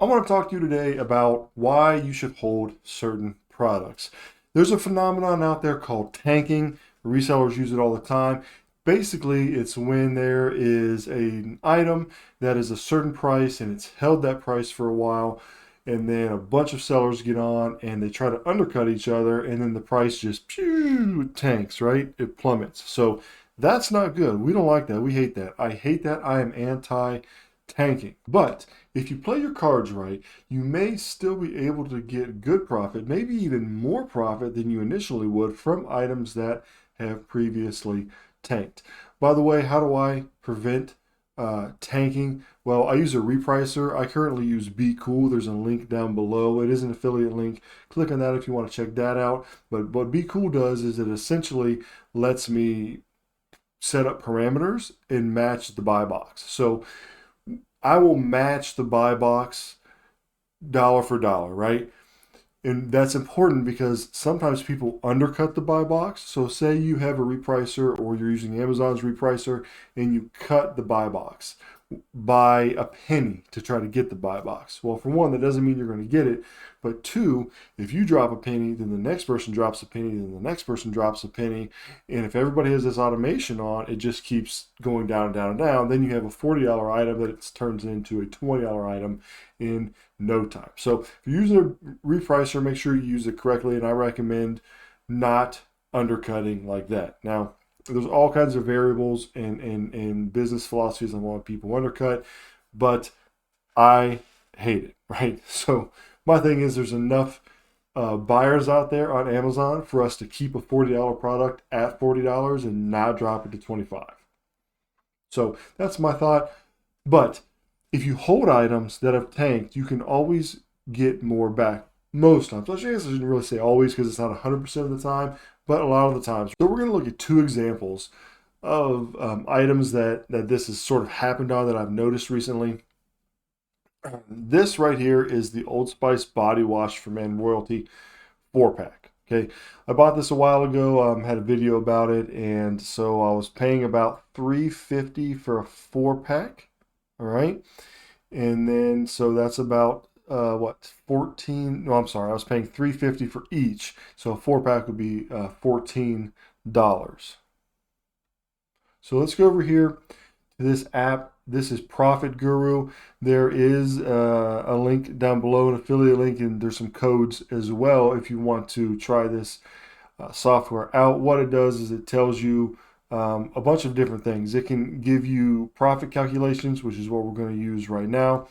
I want to talk to you today about why you should hold certain products. There's a phenomenon out there called tanking. Resellers use it all the time. Basically, it's when there is an item that is a certain price and it's held that price for a while, and then a bunch of sellers get on and they try to undercut each other, and then the price just tanks, right? It plummets. So that's not good. We don't like that. We hate that. I hate that. I am anti tanking. But if you play your cards right, you may still be able to get good profit, maybe even more profit than you initially would from items that have previously tanked. By the way, how do I prevent tanking? Well, I use a repricer. I currently use Bqool. There's a link down below. It is an affiliate link. Click on that if you want to check that out. But what Bqool does is it essentially lets me set up parameters and match the buy box. So I will match the buy box dollar for dollar, right? And that's important because sometimes people undercut the buy box. So say you have a repricer or you're using Amazon's repricer and you cut the buy box by a penny to try to get the buy box. Well, for one, that doesn't mean you're going to get it. But two, if you drop a penny, then the next person drops a penny, then the next person drops a penny. And if everybody has this automation on, it just keeps going down and down and down. Then you have a $40 item that it turns into a $20 item in no time. So if you're using a repricer, make sure you use it correctly. And I recommend not undercutting like that. Now, there's all kinds of variables and business philosophies on why people undercut, but I hate it, right? So my thing is there's enough buyers out there on Amazon for us to keep a $40 product at $40 and not drop it to $25. So that's my thought. But if you hold items that have tanked, you can always get more back most times. So I guess I shouldn't really say always because it's not 100% of the time, but a lot of the times. So we're going to look at two examples of items that this has sort of happened on that I've noticed recently. This right here is the Old Spice body wash for men royalty 4-pack. Okay, I bought this a while ago. Had a video about it, and so I was paying about $3.50 for a 4-pack. All right, and then so that's about what 14? No, I'm sorry, I was paying $3.50 for each, so a 4-pack would be $14. So let's go over here to this app. This is Profit Guru. There is a link down below, an affiliate link, and there's some codes as well if you want to try this software out. What it does is it tells you a bunch of different things. It can give you profit calculations, which is what we're going to use right now.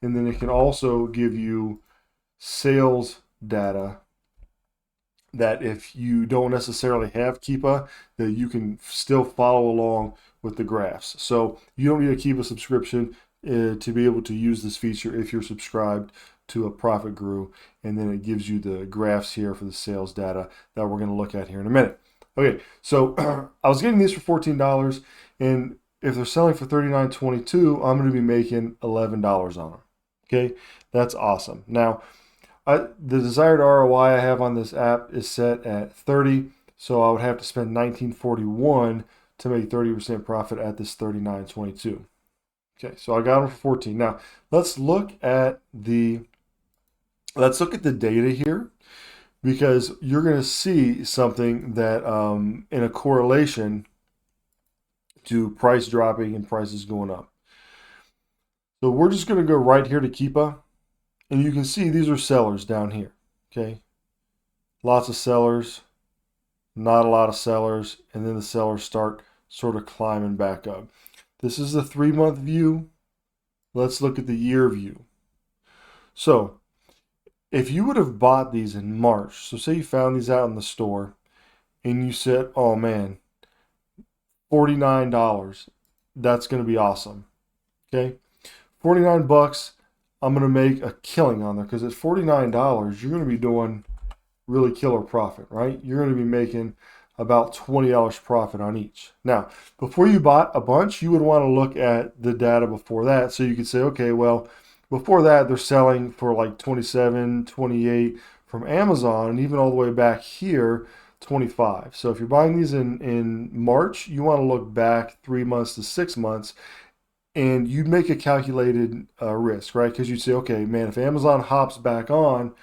And then it can also give you sales data that if you don't necessarily have Keepa, that you can still follow along with the graphs. So you don't need a Keepa subscription to be able to use this feature if you're subscribed to a Profit Guru. And then it gives you the graphs here for the sales data that we're going to look at here in a minute. Okay, so I was getting these for $14, and if they're selling for $39.22, I'm going to be making $11 on them. Okay, that's awesome. Now, the desired ROI I have on this app is set at 30, so I would have to spend $19.41 to make 30% profit at this $39.22. Okay, so I got them for 14. Now, let's look at the data here, because you're going to see something that in a correlation to price dropping and prices going up. So we're just going to go right here to Keepa, and you can see these are sellers down here. Okay, lots of sellers, not a lot of sellers, and then the sellers start sort of climbing back up. This is the 3-month view. Let's look at the year view. So if you would have bought these in March, so say you found these out in the store and you said, oh man, $49, that's going to be awesome. Okay, $49, I'm going to make a killing on there, because at $49, you're going to be doing really killer profit, right? You're going to be making about $20 profit on each. Now, before you bought a bunch, you would want to look at the data before that. So you could say, okay, well, before that, they're selling for like 27, 28 from Amazon, and even all the way back here, 25. So if you're buying these in March, you want to look back 3 months to 6 months and you'd make a calculated risk, right? Because you'd say, okay, man, if Amazon hops back on,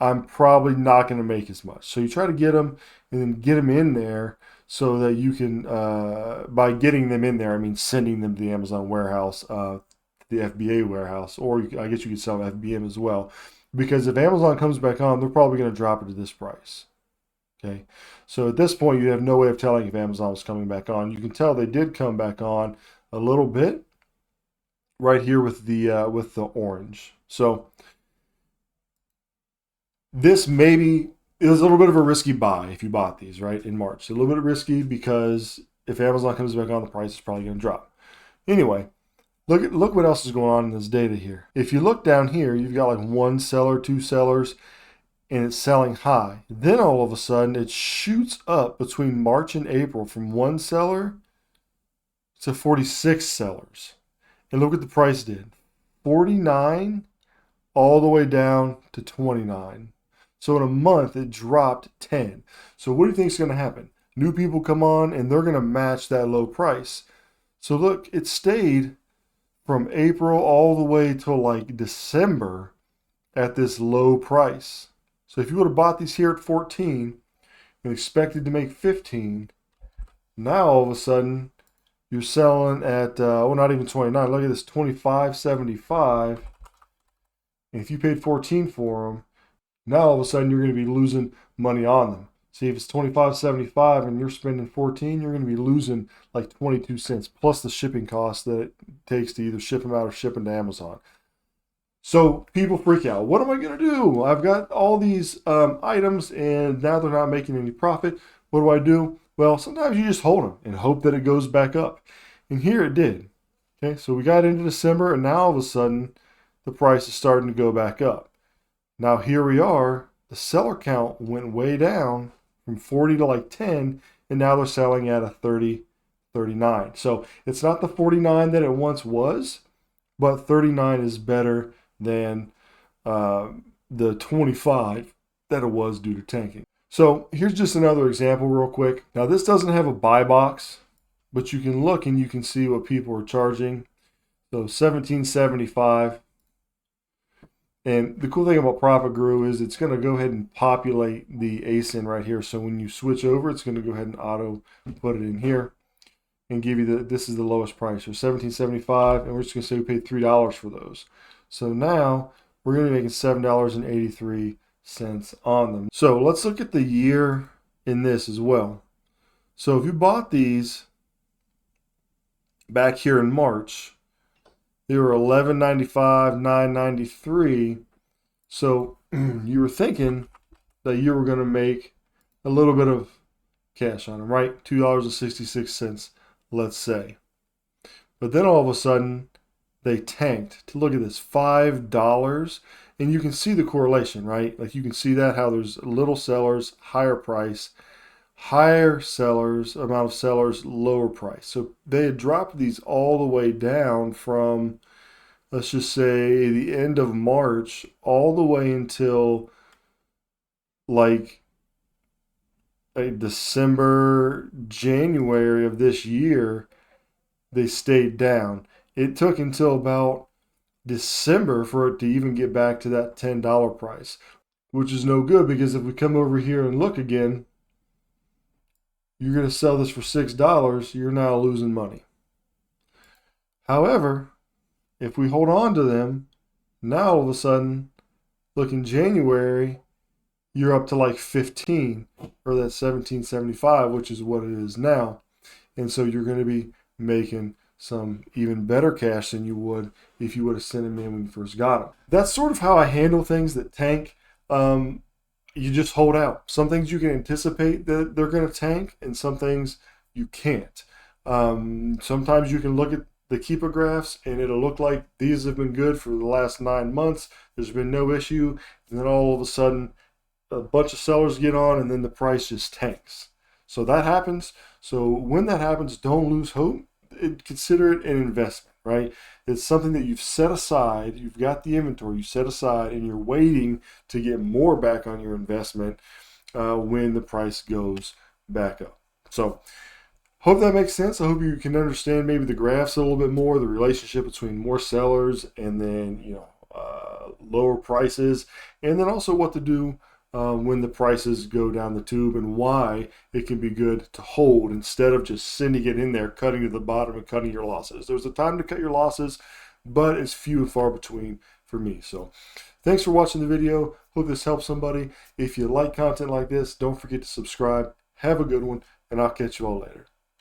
I'm probably not going to make as much. So you try to get them and then get them in there so that you can, by getting them in there, I mean sending them to the Amazon warehouse, the FBA warehouse, or I guess you could sell FBM as well. Because if Amazon comes back on, they're probably going to drop it to this price. Okay, so at this point, you have no way of telling if Amazon was coming back on. You can tell they did come back on a little bit right here with the orange. So this maybe is a little bit of a risky buy if you bought these right in March. A little bit risky because if Amazon comes back on, the price is probably going to drop. Anyway, look what else is going on in this data here. If you look down here, you've got like one seller, two sellers, and it's selling high. Then all of a sudden it shoots up between March and April from one seller to 46 sellers. And look what the price did. 49 all the way down to 29. So in a month it dropped 10. So what do you think is going to happen? New people come on and they're going to match that low price. So look, it stayed from April all the way till like December at this low price. So if you would have bought these here at 14 and expected to make 15, now all of a sudden you're selling at, not even 29. Look at this, 25.75. And if you paid 14 for them, now all of a sudden you're going to be losing money on them. See, if it's 25.75 and you're spending 14, you're going to be losing like 22 cents plus the shipping cost that it takes to either ship them out or ship them to Amazon. So people freak out. What am I going to do? I've got all these items and now they're not making any profit. What do? Well, sometimes you just hold them and hope that it goes back up. And here it did. Okay, so we got into December and now all of a sudden the price is starting to go back up. Now here we are. The seller count went way down from 40 to like 10, and now they're selling at a 30, 39. So it's not the 49 that it once was, but 39 is better than the 25 that it was due to tanking. So here's just another example real quick. Now this doesn't have a buy box, but you can look and you can see what people are charging. So $17.75. And the cool thing about Profitl is it's going to go ahead and populate the ASIN right here. So when you switch over, it's going to go ahead and auto put it in here and give you this is the lowest price. So $17.75, and we're just going to say we paid $3 for those. So now we're going to be making $7.83 on them. So let's look at the year in this as well. So if you bought these back here in March, they were $11.95, $9.93. So you were thinking that you were going to make a little bit of cash on them, right? $2.66, let's say. But then all of a sudden, they tanked to, look at this, $5. And you can see the correlation, right? Like you can see that how there's little sellers, higher price, higher sellers, amount of sellers, lower price. So they had dropped these all the way down from, let's just say, the end of March all the way until like December, January of this year. They stayed down. It took until about December for it to even get back to that $10 price, which is no good because if we come over here and look again, you're going to sell this for $6, you're now losing money. However, if we hold on to them, now all of a sudden, look in January, you're up to like 15 or that 17.75, which is what it is now. And so you're going to be making some even better cash than you would if you would have sent them in when you first got them. That's sort of how I handle things that tank. You just hold out. Some things you can anticipate that they're going to tank, and some things you can't. Sometimes you can look at the Keepa graphs and it'll look like these have been good for the last 9 months. There's been no issue. And then all of a sudden, a bunch of sellers get on and then the price just tanks. So that happens. So when that happens, don't lose hope. Consider it an investment, right? It's something that you've set aside. You've got the inventory you set aside, and you're waiting to get more back on your investment when the price goes back up. So Hope that makes sense. I hope you can understand maybe the graphs a little bit more, the relationship between more sellers and then lower prices, and then also what to do when the prices go down the tube, and why it can be good to hold instead of just sending it in there, cutting to the bottom and cutting your losses. There's a time to cut your losses, but it's few and far between for me. So thanks for watching the video. Hope this helps somebody. If you like content like this, don't forget to subscribe. Have a good one, and I'll catch you all later.